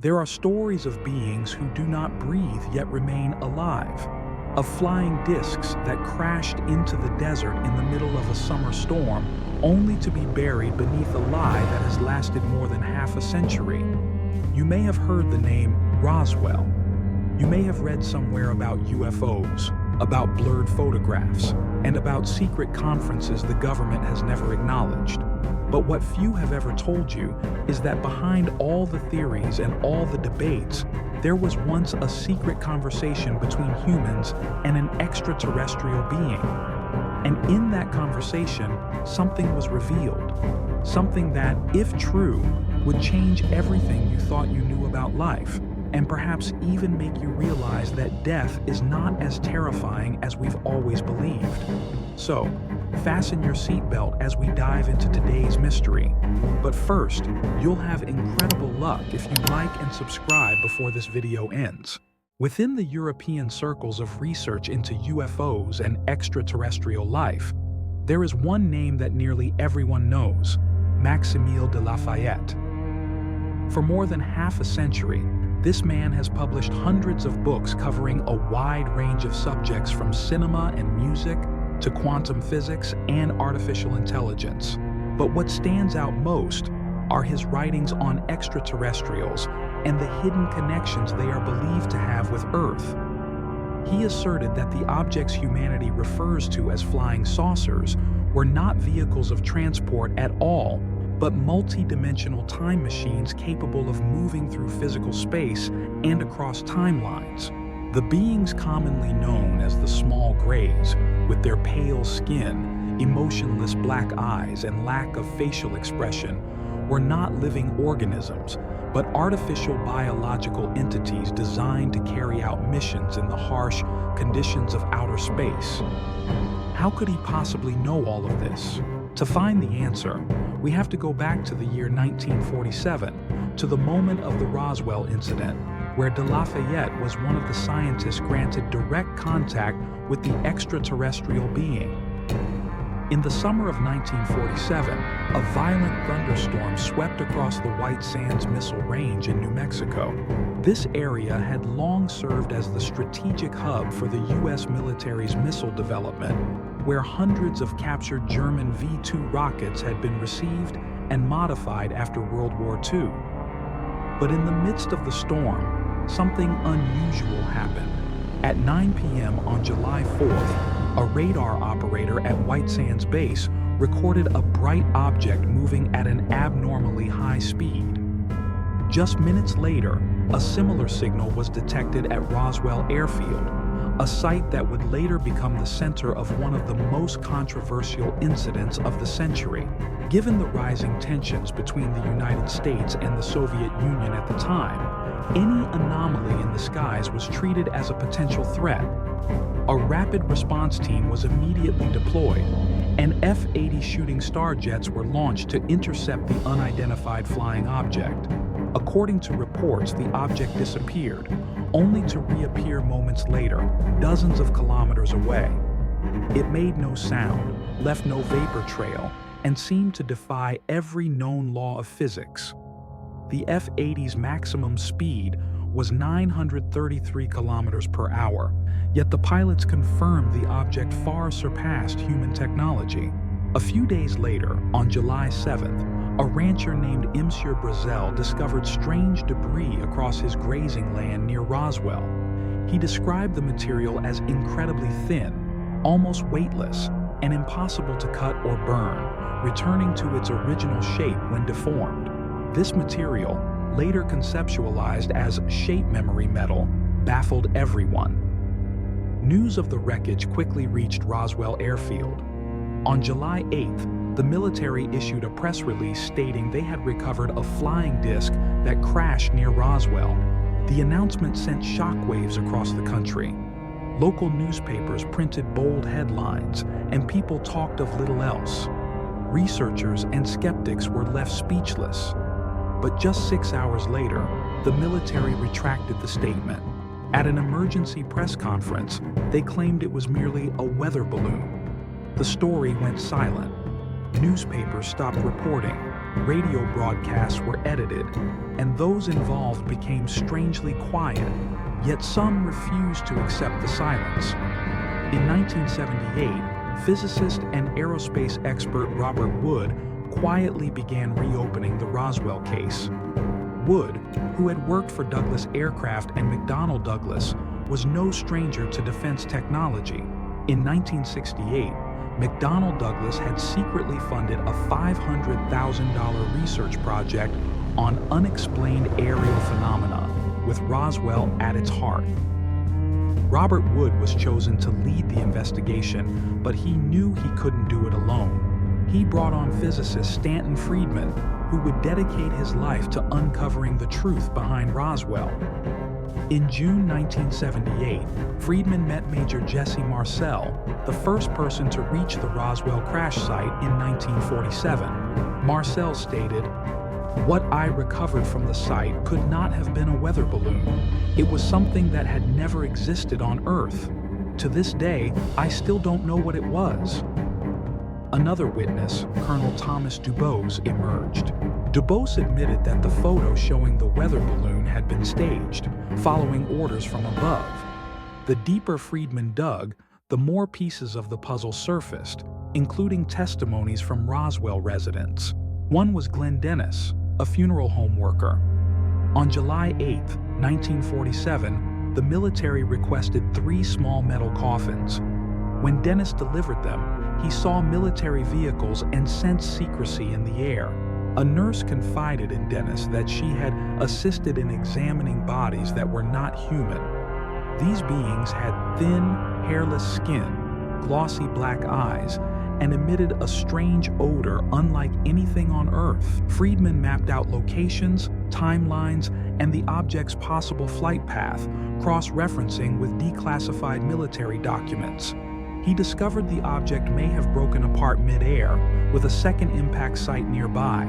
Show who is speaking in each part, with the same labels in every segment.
Speaker 1: There are stories of beings who do not breathe yet remain alive, of flying discs that crashed into the desert in the middle of a summer storm only to be buried beneath a lie that has lasted more than half a century. You may have heard the name Roswell. You may have read somewhere about UFOs, about blurred photographs, and about secret conferences the government has never acknowledged. But what few have ever told you is that behind all the theories and all the debates, there was once a secret conversation between humans and an extraterrestrial being. And in that conversation, something was revealed. Something that, if true, would change everything you thought you knew about life, and perhaps even make you realize that death is not as terrifying as we've always believed. So, fasten your seatbelt as we dive into today's mystery. But first, you'll have incredible luck if you like and subscribe before this video ends. Within the European circles of research into UFOs and extraterrestrial life, there is one name that nearly everyone knows: Maximile de Lafayette. For more than half a century, this man has published hundreds of books covering a wide range of subjects from cinema and music to quantum physics and artificial intelligence. But what stands out most are his writings on extraterrestrials and the hidden connections they are believed to have with Earth. He asserted that the objects humanity refers to as flying saucers were not vehicles of transport at all, but multi-dimensional time machines capable of moving through physical space and across timelines. The beings commonly known as the small grays, with their pale skin, emotionless black eyes, and lack of facial expression, were not living organisms, but artificial biological entities designed to carry out missions in the harsh conditions of outer space. How could he possibly know all of this? To find the answer, we have to go back to the year 1947, to the moment of the Roswell incident, where de Lafayette was one of the scientists granted direct contact with the extraterrestrial being. In the summer of 1947, a violent thunderstorm swept across the White Sands Missile Range in New Mexico. This area had long served as the strategic hub for the U.S. military's missile development, where hundreds of captured German V-2 rockets had been received and modified after World War II. But in the midst of the storm, something unusual happened. At 9 p.m. on July 4th, a radar operator at White Sands Base recorded a bright object moving at an abnormally high speed. Just minutes later, a similar signal was detected at Roswell Airfield, a site that would later become the center of one of the most controversial incidents of the century. Given the rising tensions between the United States and the Soviet Union at the time, any anomaly in the skies was treated as a potential threat. A rapid response team was immediately deployed, and F-80 shooting star jets were launched to intercept the unidentified flying object. According to reports, the object disappeared, only to reappear moments later, dozens of kilometers away. It made no sound, left no vapor trail, and seemed to defy every known law of physics. The F-80's maximum speed was 933 kilometers per hour, yet the pilots confirmed the object far surpassed human technology. A few days later, on July 7th, a rancher named Monsieur Brazel discovered strange debris across his grazing land near Roswell. He described the material as incredibly thin, almost weightless, and impossible to cut or burn, returning to its original shape when deformed. This material, later conceptualized as shape memory metal, baffled everyone. News of the wreckage quickly reached Roswell Airfield. On July 8th, the military issued a press release stating they had recovered a flying disc that crashed near Roswell. The announcement sent shockwaves across the country. Local newspapers printed bold headlines, and people talked of little else. Researchers and skeptics were left speechless. But just 6 hours later, the military retracted the statement. At an emergency press conference, they claimed it was merely a weather balloon. The story went silent. Newspapers stopped reporting, Radio broadcasts were edited, and those involved became strangely quiet, yet some refused to accept the silence. In 1978, physicist and aerospace expert Robert Wood quietly began reopening the Roswell case. Wood, who had worked for Douglas Aircraft and McDonnell Douglas, was no stranger to defense technology. In 1968, McDonnell Douglas had secretly funded a $500,000 research project on unexplained aerial phenomena, with Roswell at its heart. Robert Wood was chosen to lead the investigation, but he knew he couldn't do it alone. He brought on physicist Stanton Friedman, who would dedicate his life to uncovering the truth behind Roswell. In June 1978, Friedman met Major Jesse Marcel, the first person to reach the Roswell crash site in 1947. Marcel stated, "What I recovered from the site could not have been a weather balloon. It was something that had never existed on Earth. To this day, I still don't know what it was." Another witness, Colonel Thomas Dubose, emerged. Dubose admitted that the photo showing the weather balloon had been staged, following orders from above. The deeper Friedman dug, the more pieces of the puzzle surfaced, including testimonies from Roswell residents. One was Glenn Dennis, a funeral home worker. On July 8, 1947, the military requested 3 small metal coffins. When Dennis delivered them, he saw military vehicles and sensed secrecy in the air. A nurse confided in Dennis that she had assisted in examining bodies that were not human. These beings had thin, hairless skin, glossy black eyes, and emitted a strange odor unlike anything on Earth. Friedman mapped out locations, timelines, and the object's possible flight path, cross-referencing with declassified military documents. He discovered the object may have broken apart mid-air, with a second impact site nearby.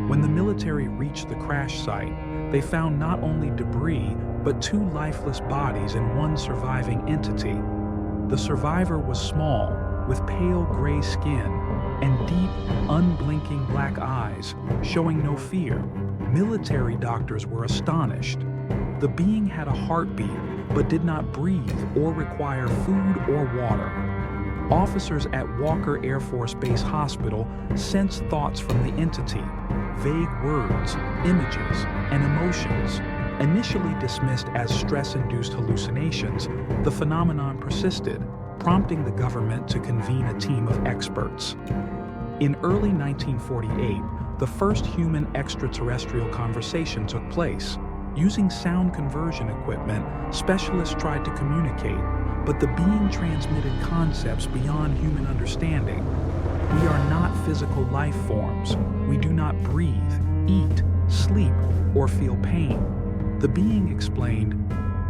Speaker 1: When the military reached the crash site, they found not only debris, but 2 lifeless bodies and 1 surviving entity. The survivor was small, with pale gray skin and deep, unblinking black eyes, showing no fear. Military doctors were astonished. The being had a heartbeat, but did not breathe or require food or water. Officers at Walker Air Force Base Hospital sensed thoughts from the entity, vague words, images, and emotions. Initially dismissed as stress-induced hallucinations, the phenomenon persisted, prompting the government to convene a team of experts. In early 1948, the first human extraterrestrial conversation took place. Using sound conversion equipment, specialists tried to communicate, but the being transmitted concepts beyond human understanding. We are not physical life forms. We do not breathe, eat, sleep, or feel pain. The being explained,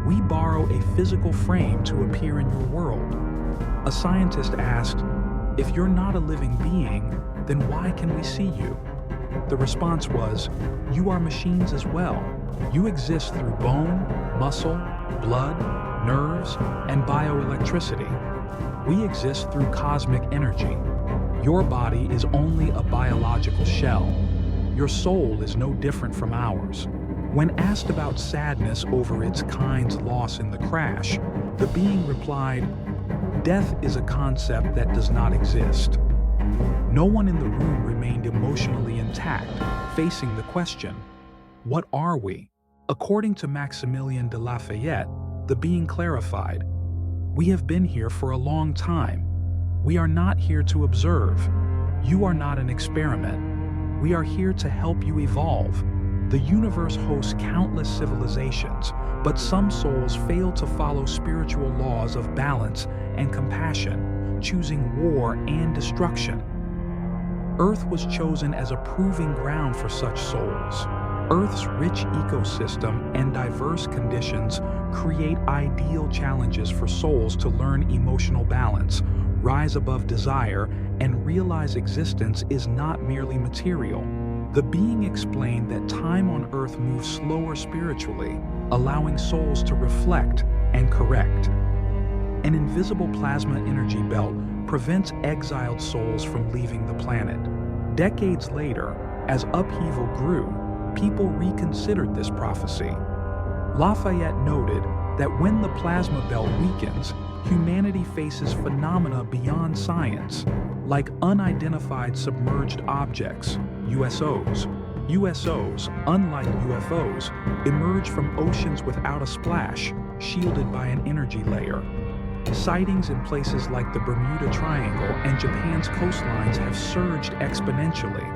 Speaker 1: "We borrow a physical frame to appear in your world." A scientist asked, "If you're not a living being, then why can we see you?" The response was, "You are machines as well. You exist through bone, muscle, blood, nerves, and bioelectricity. We exist through cosmic energy. Your body is only a biological shell. Your soul is no different from ours." When asked about sadness over its kind's loss in the crash, the being replied, "Death is a concept that does not exist." No one in the room remained emotionally intact, facing the question, what are we? According to Maximilien de Lafayette, the being clarified, "We have been here for a long time. We are not here to observe. You are not an experiment. We are here to help you evolve. The universe hosts countless civilizations, but some souls fail to follow spiritual laws of balance and compassion, choosing war and destruction. Earth was chosen as a proving ground for such souls. Earth's rich ecosystem and diverse conditions create ideal challenges for souls to learn emotional balance, rise above desire, and realize existence is not merely material." The being explained that time on Earth moves slower spiritually, allowing souls to reflect and correct. An invisible plasma energy belt prevents exiled souls from leaving the planet. Decades later, As upheaval grew, people reconsidered this prophecy. Lafayette noted that when the plasma belt weakens, humanity faces phenomena beyond science, like unidentified submerged objects, USOs. USOs, unlike UFOs, emerge from oceans without a splash, shielded by an energy layer. Sightings in places like the Bermuda Triangle and Japan's coastlines have surged exponentially.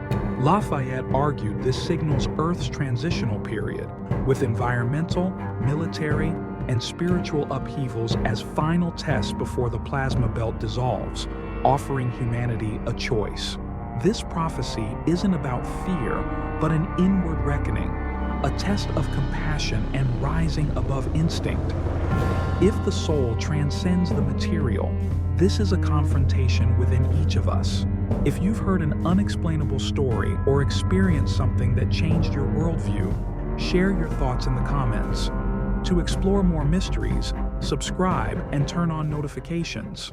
Speaker 1: Lafayette argued this signals Earth's transitional period, with environmental, military, and spiritual upheavals as final tests before the plasma belt dissolves, offering humanity a choice. This prophecy isn't about fear, but an inward reckoning, a test of compassion and rising above instinct. If the soul transcends the material, this is a confrontation within each of us. If you've heard an unexplainable story or experienced something that changed your worldview, share your thoughts in the comments. To explore more mysteries, subscribe and turn on notifications.